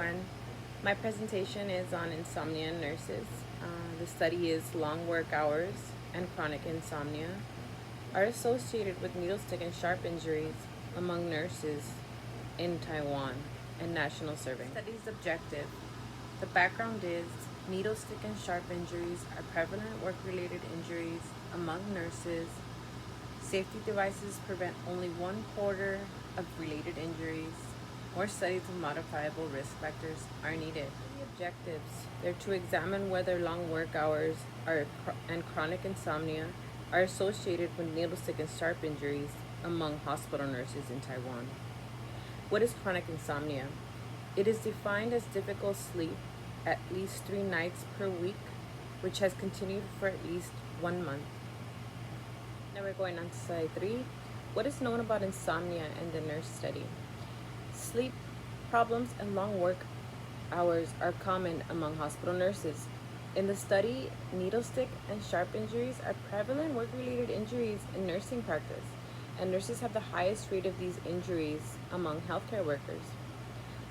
everyone. My presentation is on insomnia in nurses. The study is long work hours and chronic insomnia are associated with needle stick and sharp injuries among nurses in Taiwan and national survey. The study's objective. The background is needle stick and sharp injuries are prevalent work-related injuries among nurses. Safety devices prevent only 1/4 of related injuries. More studies of modifiable risk factors are needed. The objectives, they're to examine whether long work hours and chronic insomnia are associated with needle stick and sharp injuries among hospital nurses in Taiwan. What is chronic insomnia? It is defined as difficult sleep at least 3 nights per week, which has continued for at least 1 month. Now we're going on to slide 3. What is known about insomnia in the nurse study? Sleep problems and long work hours are common among hospital nurses. In the study, needle stick and sharp injuries are prevalent work-related injuries in nursing practice, and nurses have the highest rate of these injuries among healthcare workers.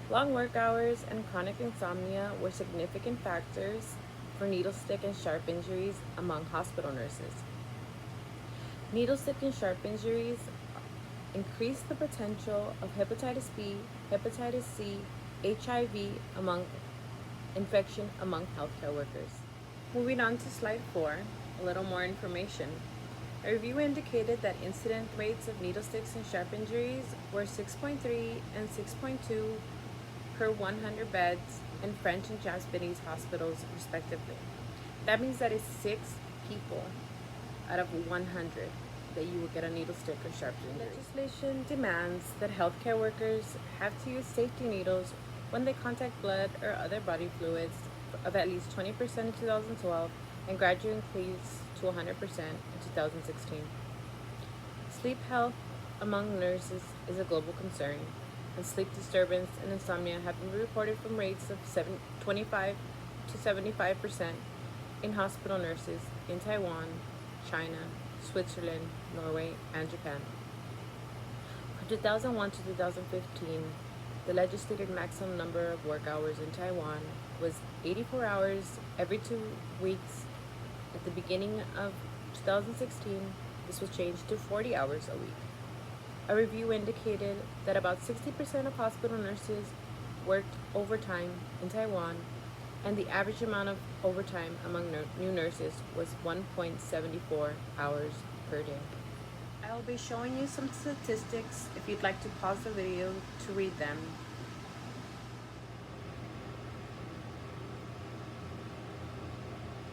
Long work hours and chronic insomnia were significant factors for needle stick and sharp injuries among hospital nurses. Needle stick and sharp injuries increase the potential of hepatitis B, hepatitis C, HIV infection among healthcare workers. Moving on to slide 4, a little more information. A review indicated that incident rates of needle sticks and sharp injuries were 6.3 and 6.2 per 100 beds in French and Japanese hospitals, respectively. That means that it's 6 people out of 100 that you will get a needle stick or sharp injury. Legislation demands that healthcare workers have to use safety needles when they contact blood or other body fluids of at least 20% in 2012 and gradually increase to 100% in 2016. Sleep health among nurses is a global concern, and sleep disturbance and insomnia have been reported from rates of 25 to 75% in hospital nurses in Taiwan, China, Switzerland, Norway, and Japan. From 2001 to 2015, the legislated maximum number of work hours in Taiwan was 84 hours every 2 weeks. At the beginning of 2016, this was changed to 40 hours a week. A review indicated that about 60% of hospital nurses worked overtime in Taiwan, and the average amount of overtime among new nurses was 1.74 hours per day. I will be showing you some statistics if you'd like to pause the video to read them.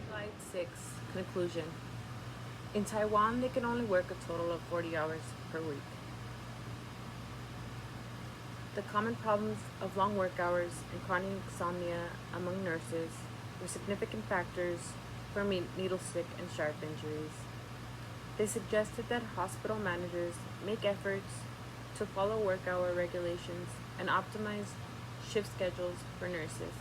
Slide 6, conclusion. In Taiwan, they can only work a total of 40 hours per week. The common problems of long work hours and chronic insomnia among nurses were significant factors for needle stick and sharp injuries. They suggested that hospital managers make efforts to follow work hour regulations and optimize shift schedules for nurses.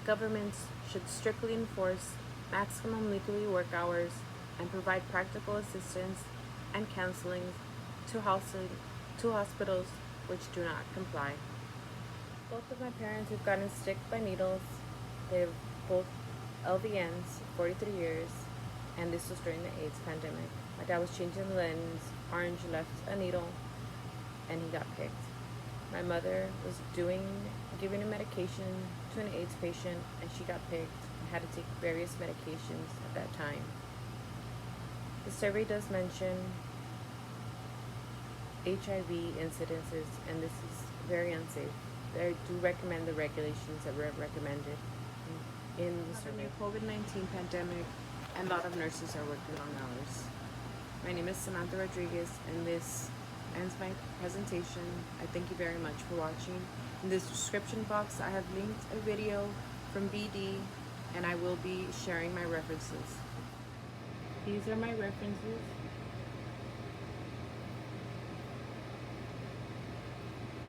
Governments should strictly enforce maximum legally work hours and provide practical assistance and counseling to hospitals which do not comply. Both of my parents have gotten sticked by needles. They're both LVNs, 43 years, and this was during the AIDS pandemic. My dad was changing the lens, orange left a needle, and he got picked. My mother was giving a medication to an AIDS patient, and she got picked and had to take various medications at that time. The survey does mention HIV incidences, and this is very unsafe. I do recommend the regulations that were recommended in the survey. The COVID-19 pandemic, and a lot of nurses are working long hours. My name is Samantha Rodriguez, and this ends my presentation. I thank you very much for watching. In the description box, I have linked a video from BD, and I will be sharing my references. These are my references.